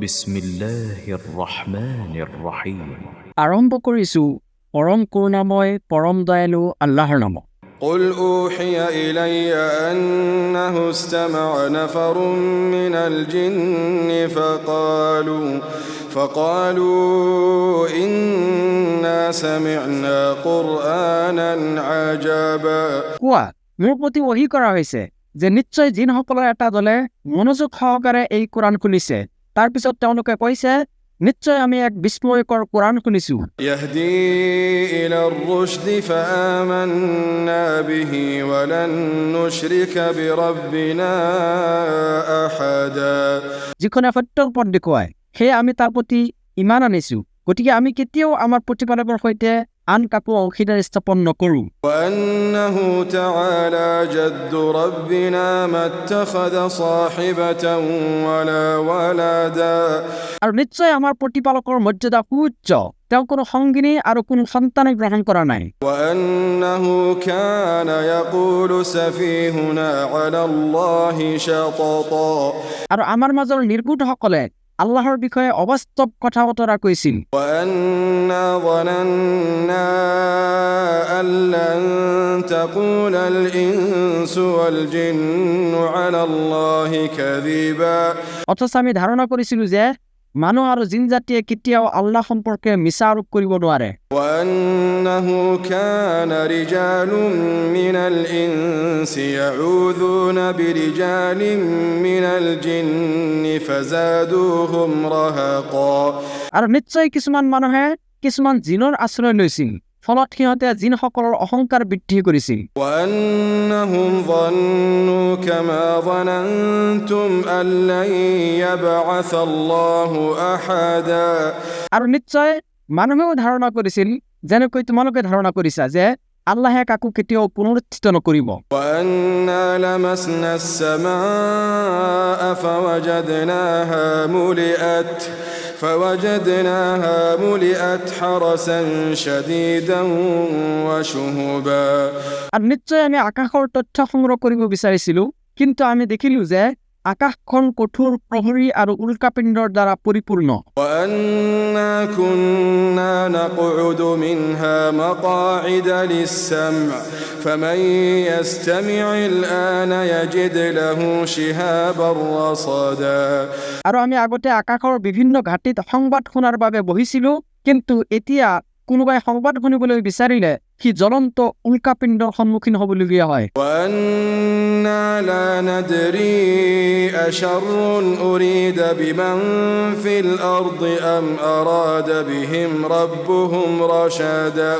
বিসমিল্লাহিৰ ৰহমানিৰ ৰহিম। আৰম্ভ কৰিছোঁ পৰম কৰুণাময় পৰম দয়ালু আল্লাহৰ নামত। قل أوحي إلي أنه استمع نفر من الجن فقالوا إنا سمعنا قرآنا عجبا কোৱা, মোৰ প্ৰতি ওহী কৰা হৈছে যে নিশ্চয় জিনসকলৰ এটা দলে মনোযোগ সহকাৰে এই কোৰাণ শুনিছে। তাৰ পিছত তেওঁলোকে কৈছে, নিশ্চয় আমি এক বিস্ময়কৰ কোৰাণ শুনিছোঁ। يهدي إلى الرشد فآمنا به ولن نشرك بربنا أحدا যিখনে সত্যৰ পথ দেখুৱায় সেয়ে আমি তাৰ প্ৰতি ইমান আনিছোঁ, গতিকে আমি কেতিয়াও আমাৰ প্ৰতিপালকৰ সৈতে আন কাকো অংশীদাৰ স্থাপন নকৰোঁ। وأنه تعالى جد ربنا ما اتخذ صاحبة ولا ولدا আৰু নিশ্চয় আমাৰ প্ৰতিপালকৰ মৰ্যাদা সুউচ্চ, তেওঁ কোনো সংগিনী আৰু কোনো সন্তানে গ্ৰহণ কৰা নাই। وأنه كان يقول سفيهنا على الله شططا আৰু আমাৰ মাজৰ নিৰ্বোধসকলে আল্লাহৰ বিষয়ে অবাস্তৱ কথা বতৰা কৈছিল। وأنا ظننا أن لن تقول الإنس والجن على الله كذبا অথচ আমি ধাৰণা কৰিছিলোঁ যে মানুহ আৰু জিন জাতিয়ে কেতিয়াও আল্লাহ সম্পৰ্কে মিছা আৰোপ কৰিব নোৱাৰে। وأنه كان رجال من الإنس يعوذون برجال من الجن فزادوهم رهقا আৰু নিশ্চয় কিছুমান মানুহে কিছুমান জিনৰ আশ্ৰয় লৈছিল, ফলত সিহঁতে জিনসকলৰ অহংকাৰ বৃদ্ধি কৰিছিল। وأنهم ظنوا كما ظننتم أن لن يبعث الله أحدا আৰু নিশ্চয় মানুহেও ধাৰণা কৰিছিল যেনেকৈ তোমালোকে ধাৰণা কৰিছা যে আল্লাহে কাকো কেতিয়াও পুনৰুত্থিত নকৰিব। وأنا لمسنا السماء فوجدناها ملئت حرسا شديدا وشهبا আৰু নিশ্চয় আমি আকাশৰ তথ্য সংগ্ৰহ কৰিব বিচাৰিছিলোঁ, কিন্তু আমি দেখিলোঁ যে আকাশখন কঠোৰ প্ৰহৰী আৰু উল্কাপিণ্ডৰ দ্বাৰা পৰিপূৰ্ণ। وأنا كنا نقعد منها مقاعد للسمع فمن يستمع الآن يجد له شهابا رصدا আৰু আমি আগতে আকাশৰ বিভিন্ন ঘাটিত সংবাদ শুনাৰ বাবে বহিছিলোঁ, কিন্তু এতিয়া কোনোবাই সংবাদ শুনিবলৈ বিচাৰিলে সি জ্বলন্ত উল্কাপিণ্ডৰ সন্মুখীন হ'বলগীয়া হয়। وأنا لا ندري أشر أريد بمن في الأرض أم أراد بهم ربهم رشدا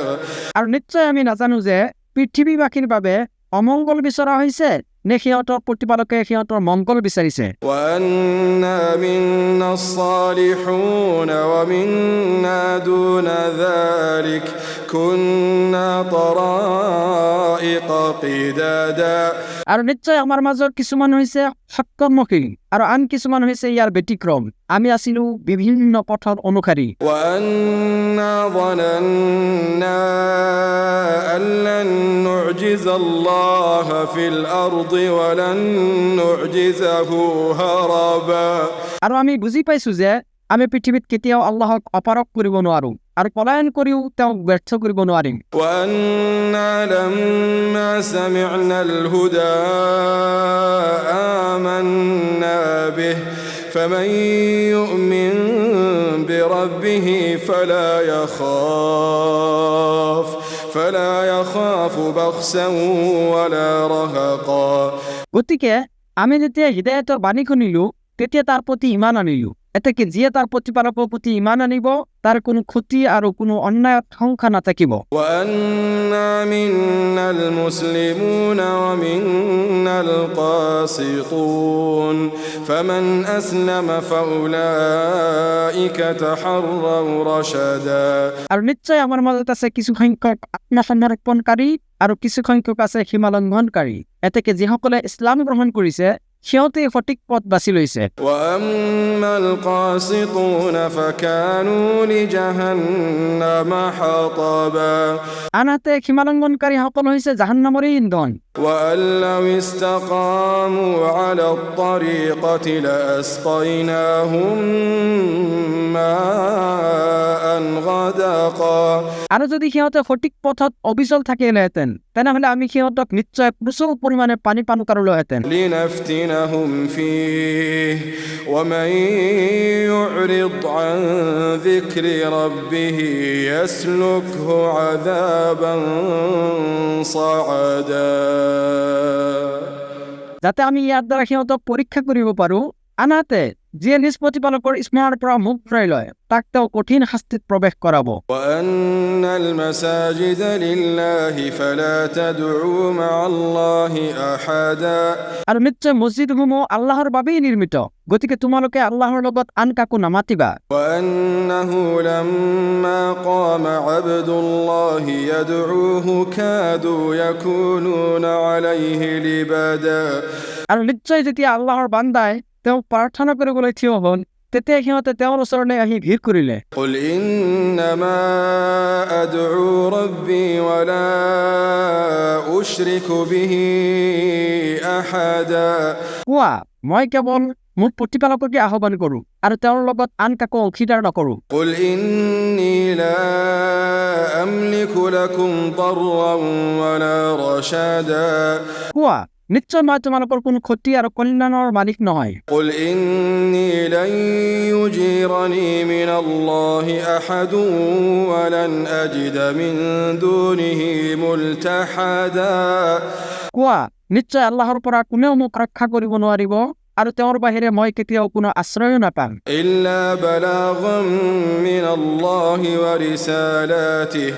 আৰু নিশ্চয় আমি নাজানো যে পৃথিৱীবাসীৰ বাবে অমংগল বিচৰা হৈছে নে সিহঁতৰ প্ৰতিপালকে সিহঁতৰ মংগল বিচাৰিছে। وأنا منا الصالحون ومنا دون ذلك كنا طرائق قدادا আৰু নিশ্চয় আমাৰ মাজৰ কিছুমান হৈছে সৎকৰ্মশীল আৰু আন কিছুমান হৈছে ইয়াৰ ব্যতিক্ৰম। আমি আছিলোঁ বিভিন্ন পথৰ অনুসাৰী। وأنا ظننا أن لن نعجز الله في الأرض ولن نعجزه هربا আৰু আমি বুজি পাইছোঁ যে আমি পৃথিৱীত কেতিয়াও আল্লাহক অপাৰগ কৰিব নোৱাৰোঁ আৰু পলায়ন কৰিও তেওঁক ব্যৰ্থ কৰিব নোৱাৰিম। وأنا لما سمعنا الهدى آمنا به فمن يؤمن بربه فلا يخاف بخسا ولا رهقا গতিকে আমি যেতিয়া হৃদায়তৰ বাণী শুনিলোঁ তেতিয়া তাৰ প্ৰতি ইমান আনিলোঁ। এতেকে যিয়ে তাৰ প্ৰতিপালকৰ প্ৰতি ইমান আনিব তাৰ কোনো ক্ষতি আৰু কোনো অন্যায় সংখ্যা নাথাকিব। وأنا منا المسلمون ومنا القاسطون فمن أسلم فأولئك تحروا رشدا আৰু নিশ্চয় আমাৰ মাজত আছে কিছু সংখ্যক আত্মসমৰ্পণকাৰী আৰু কিছু সংখ্যক আছে সীমালংঘনকাৰী। এতেকে যিসকলে ইছলাম গ্ৰহণ কৰিছে সিহঁতে সঠিক পথ বাছি লৈছে। وأما القاسطون فكانوا لجهنم حطبا আনহাতে সীমালংঘনকাৰীসকল হৈছে জাহান্নামৰে ইন্ধন। وأن لو استقاموا على الطريقة لأسقيناهم আৰু যদি সিহঁতে সঠিক পথত অবিচল থাকিলেহেঁতেন তেনেহ'লে আমি সিহঁতক নিশ্চয় প্ৰচুৰ পৰিমাণে পানী পান কৰালোহেঁতেন। لنفتنهم فيه ومن يعرض عن ذكر ربه يسلكه عذابا صعدا যাতে আমি ইয়াৰ দ্বাৰা সিহঁতক পৰীক্ষা কৰিব পাৰোঁ, আনহাতে যিয়ে নিজ প্ৰতিপালকৰ স্মৰণৰ পৰা মুখ ফিৰাই লয় তাক তেওঁ কঠিন শাস্তিত প্ৰৱেশ কৰাব। وأن المساجد لله فلا تدعوا مع الله أحدا আৰু নিশ্চয় মছজিদসমূহ আল্লাহৰ বাবেই নিৰ্মিত, গতিকে তোমালোকে আল্লাহৰ লগত আন কাকো নামাতিবা। وأنه لما قام عبد الله يدعوه كادوا يكونون عليه لبدا আৰু নিশ্চয় যেতিয়া আল্লাহৰ বান্দাই তেওঁ প্ৰাৰ্থনা কৰিবলৈ থিয় হ'ল তেতিয়া সিহঁতে তেওঁৰ ওচৰলৈ আহি ভিৰ কৰিলে। قل إنما أدعو ربي ولا أشرك به أحدا কোৱা, মই কেৱল মোৰ প্ৰতিপালককে আহ্বান কৰোঁ আৰু তেওঁৰ লগত আন কাকো অংশীদাৰ নকৰোঁ। قل إني لا أملك لكم ضرا ولا رشدا কোৱা, নিশ্চয় মই তোমালোকৰ কোনো ক্ষতি আৰু কল্যাণৰ মালিক নহয়। قل إني لن يجيرني من الله أحد ولن أجد من دونه ملتحدا কোৱা, নিশ্চয় আল্লাহৰ পৰা কোনেও মোক ৰক্ষা কৰিব নোৱাৰিব আৰু তেওঁৰ বাহিৰে মই কেতিয়াও কোনো আশ্ৰয়ো নাপাম। إلا بلاغا من الله ورسالاته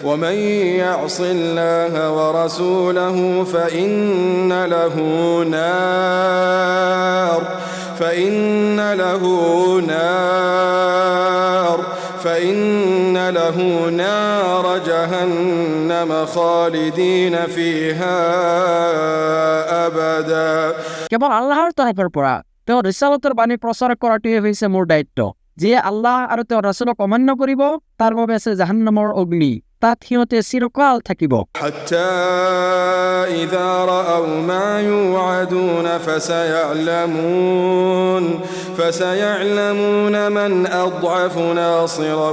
ومن يعص الله ورسوله فإن له نار جهنم خالدين فيها أبدا কেৱল আল্লাহৰ তৰফৰ পৰা তেওঁৰ ৰিচালতৰ বাণী প্ৰচাৰ কৰাটোৱে হৈছে মোৰ দায়িত্ব। যিয়ে আল্লাহ আৰু তেওঁৰ ৰাছুলক অমান্য কৰিব তাৰ বাবে আছে জাহান্নামৰ অগ্নি, তাত সিহঁতে চিৰকাল থাকিব। حتى إذا رأوا ما يوعدون فسيعلمون من أضعف ناصرا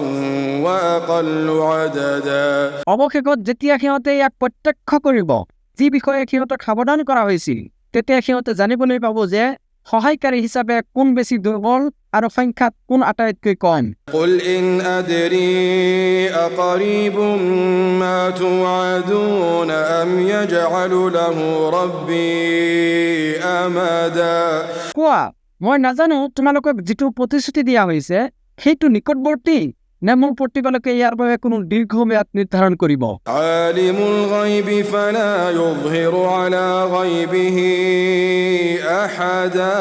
وأقل عددا অৱশেষত যেতিয়া সিহঁতে ইয়াক প্ৰত্যক্ষ কৰিব, যি বিষয়ে সিহঁতক সাৱধান কৰা হৈছিল, তেতিয়া সিহঁতে জানিবলৈ পাব যে সহায়কাৰী হিচাপে কোন বেছি দুৰ্বল আৰু সংখ্যাত কোন আটাইতকৈ কম। قل إن أدري أقريب ما توعدون أم يجعل له ربي أمدا কোৱা, মই নাজানো তোমালোকক যিটো প্ৰতিশ্ৰুতি দিয়া হৈছে সেইটো নিকটৱৰ্তী নে মোৰ প্ৰতিপালকে ইয়াৰ বাবে কোনো দীৰ্ঘম্যাদ নিৰ্ধাৰণ কৰিব। عالم الغيب فلا يظهر على غيبه أحدا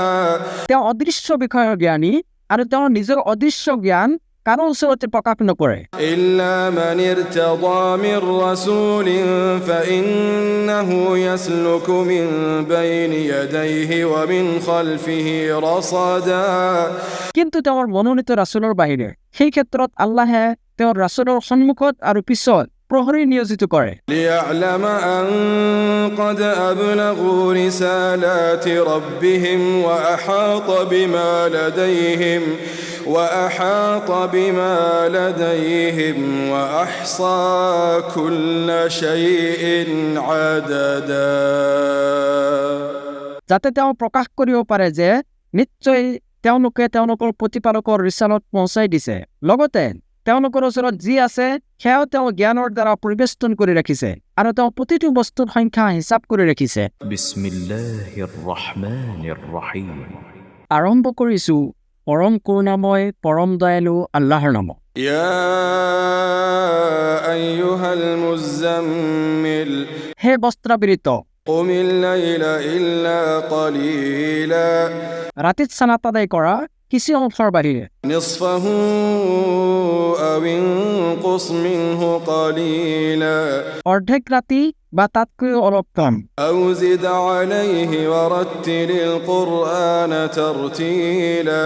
তেওঁ অদৃশ্য বিষয়ৰ জ্ঞানী আৰু তেওঁৰ নিজৰ অদৃশ্য জ্ঞান কাৰো ওচৰতে প্ৰকাশ নকৰে। إلا من ارتضى من رسول فإنه يسلك من بين يديه ومن خلفه رصدا কিন্তু তেওঁৰ মনোনীত ৰাছুলৰ বাহিৰে সেই ক্ষেত্ৰত আল্লাহে তেওঁৰ ৰাছুলৰ সন্মুখত আৰু পিছত প্ৰহৰী নিয়োজিত কৰে। ليعلم أن قد أبلغوا رسالات ربهم وأحاط بما لديهم وأحصى كل شيء عددا যাতে তেওঁ প্ৰকাশ কৰিব পাৰে যে নিশ্চয় তেওঁলোকে তেওঁলোকৰ প্ৰতিপালকৰ ৰিচালত পहुঁচাই দিছে, লগতে তেওঁলোকৰ ওচৰত যি আছে সেয়াও তেওঁ জ্ঞানৰ দ্বাৰা পৰিবেষ্টন কৰি ৰাখিছে আৰু তেওঁ প্ৰতিটো বস্তুৰ সংখ্যা হিচাপ কৰি ৰাখিছে। বিসমিল্লাহিৰ ৰহমানিৰ ৰহিম। আৰম্ভ কৰিছোঁ পৰম কৰুণাময় পৰম দয়ালু আল্লাহৰ নামত। يا أيها المزمل হে বস্ত্ৰাবৃত, قم الليل إلا قليلا ৰাতিত চালাত আদায় কৰা কিছু অংশৰ বাহিৰে نصفه أو انقص منه قليلا অৰ্ধেক ৰাতি বা তাতকৈ অলপ কম, أو زد عليه ورتل القرآن ترتيلا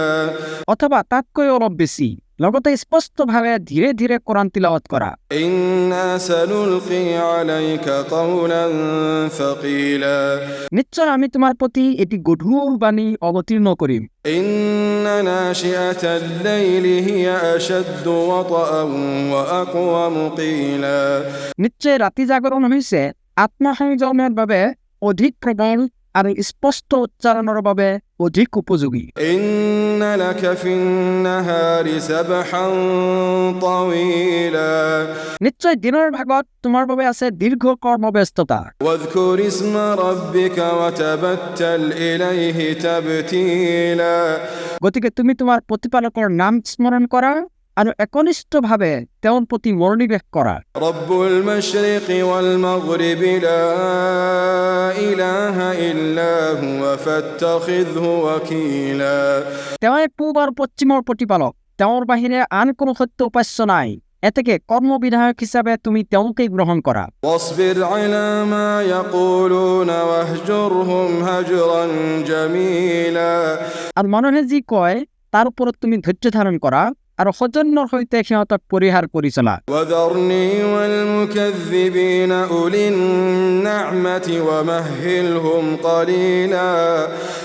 অথবা তাতকৈ অলপ বেছি লগতে স্পষ্টভাৱে ধীৰে ধীৰে কোৰাণ তিলাৱত কৰা। إنا سنلقي عليك قولا ثقيلا নিশ্চয় আমি তোমাৰ প্ৰতি এটি গধুৰ বাণী অৱতীৰ্ণ কৰিম। إن ناشئة الليل هي أشد وطئا وأقوم قيلا নিশ্চয় ৰাতি জাগৰণ হৈছে আত্মসংযমৰ বাবে অধিক প্ৰবল আৰু স্পষ্ট উচ্চাৰণৰ বাবে অধিক উপযোগী। إن لك في النهار سبحا طويلا নিশ্চয় দিনৰ ভাগত তোমাৰ বাবে আছে দীৰ্ঘ কৰ্মব্যস্ততা। واذكر اسم ربك وتبتل إليه تبتيلا গতিকে তুমি তোমাৰ প্ৰতিপালকৰ নাম স্মৰণ কৰা আৰু একনিষ্ঠভাৱে তেওঁৰ প্ৰতি মনোনিৱেশ কৰা। رب المشرق والمغرب لا إله إلا هو فاتخذه وكيلا তেওঁৱে পূব আৰু পশ্চিমৰ প্ৰতিপালক, তেওঁৰ বাহিৰে আন কোনো সত্য উপাস্য নাই। এতেকে কৰ্মবিধায়ক হিচাপে তুমি তেওঁকেই গ্ৰহণ কৰা। واصبر على ما يقولون واهجرهم هجرا جميلا আৰু মানুহে যি কয় তাৰ ওপৰত তুমি ধৈৰ্য ধাৰণ কৰা আৰু সৌজন্যৰ সৈতে সিহঁতক পৰিহাৰ কৰি চলা। وذرني والمكذبين أولي النعمة ومهلهم قليلا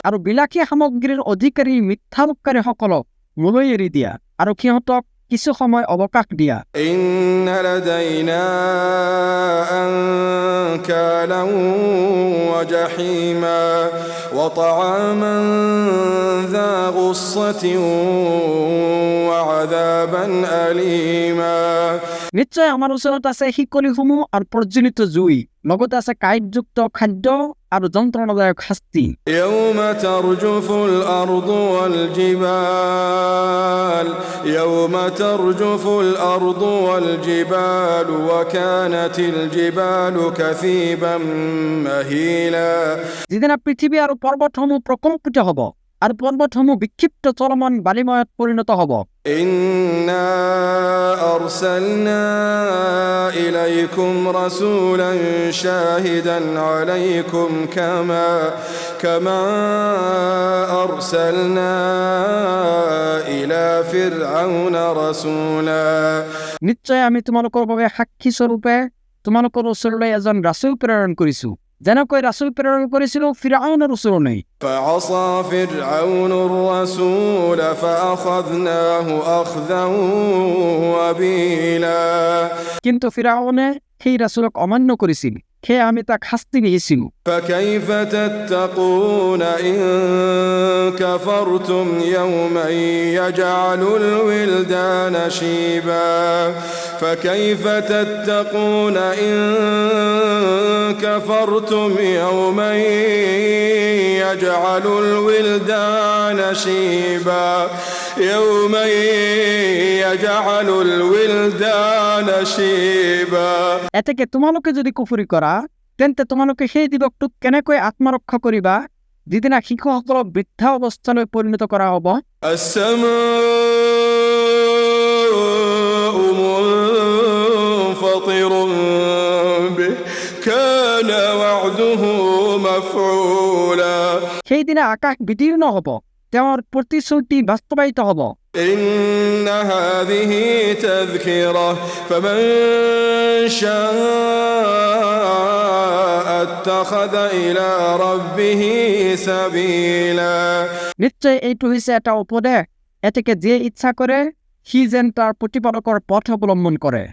আৰু বিলাসী সামগ্ৰীৰ অধিকাৰী মিথ্যামুখকাৰীসকলক মোলৈ এৰি দিয়া আৰু সিহঁতক কিছু সময় অৱকাশ দিয়া। إن لدينا أنكالا وجحيما وطعاما ذا غصة وعذابا أليما নিশ্চয় আমাৰ ওচৰত আছে শিকলিসমূহ আৰু প্ৰজ্বলিত জুই, লগতে আছে কাঁইটযুক্ত খাদ্য আৰু যন্ত্ৰণাদায়ক শাস্তি। يوم ترجف الأرض والجبال يوم ترجف الأرض والجبال وكانت الجبال كثيبا مهيلا যিদিনা পৃথিৱী আৰু পৰ্বতসমূহ প্ৰকম্পিত হ'ব আৰু পৰ্বতসমূহ বিক্ষিপ্ত চলমান বালিময়ত পৰিণত হ'ব। إنا أرسلنا إليكم رسولا شاهدا عليكم كما أرسلنا إلى فرعون رسولا নিশ্চয় আমি তোমালোকৰ বাবে সাক্ষী স্বৰূপে তোমালোকৰ ওচৰলৈ এজন ৰাছুল প্ৰেৰণ কৰিছো, যেনেকৈ ৰাছুল প্ৰেৰণ কৰিছিলো ফিৰআউনৰ ওচৰলৈ। فعصى فرعون الرسول فأخذناه أخذا وبيلا কিন্তু ফিৰআউনে সেই ৰাছুলক অমান্য কৰিছিল, সেয়ে আমি তাক শাস্তি দিছিলো। فكيف تتقون إن كفرتم يوما يجعل الولدان شيبا فكيف تتقون إن كفرتم يوما يجعل الولدان شيبا يوما يجعل الولدان شيبا এতেকে তোমালোকে যদি কুফৰি কৰা তেন্তে তোমালোকে সেই দিৱসটোক কেনেকৈ আত্মৰক্ষা কৰিবা যিদিনা শিশুসকলক বৃদ্ধা অৱস্থালৈ পৰিণত কৰা হ'ব। السماء منفطر به كان وعده مفعولا সেইদিনা আকাশ বিদীৰ্ণ হ'ব, তেওঁৰ প্ৰতিশ্ৰুতি বাস্তৱায়িত হ'ব। إن هذه تذكرة فمن شاء اتخذ إلى ربه سبيلا নিশ্চয় এইটো হৈছে এটা উপদেশ, এতেকে যিয়ে ইচ্ছা কৰে সি যেন তাৰ প্ৰতিপালকৰ পথ অৱলম্বন কৰে।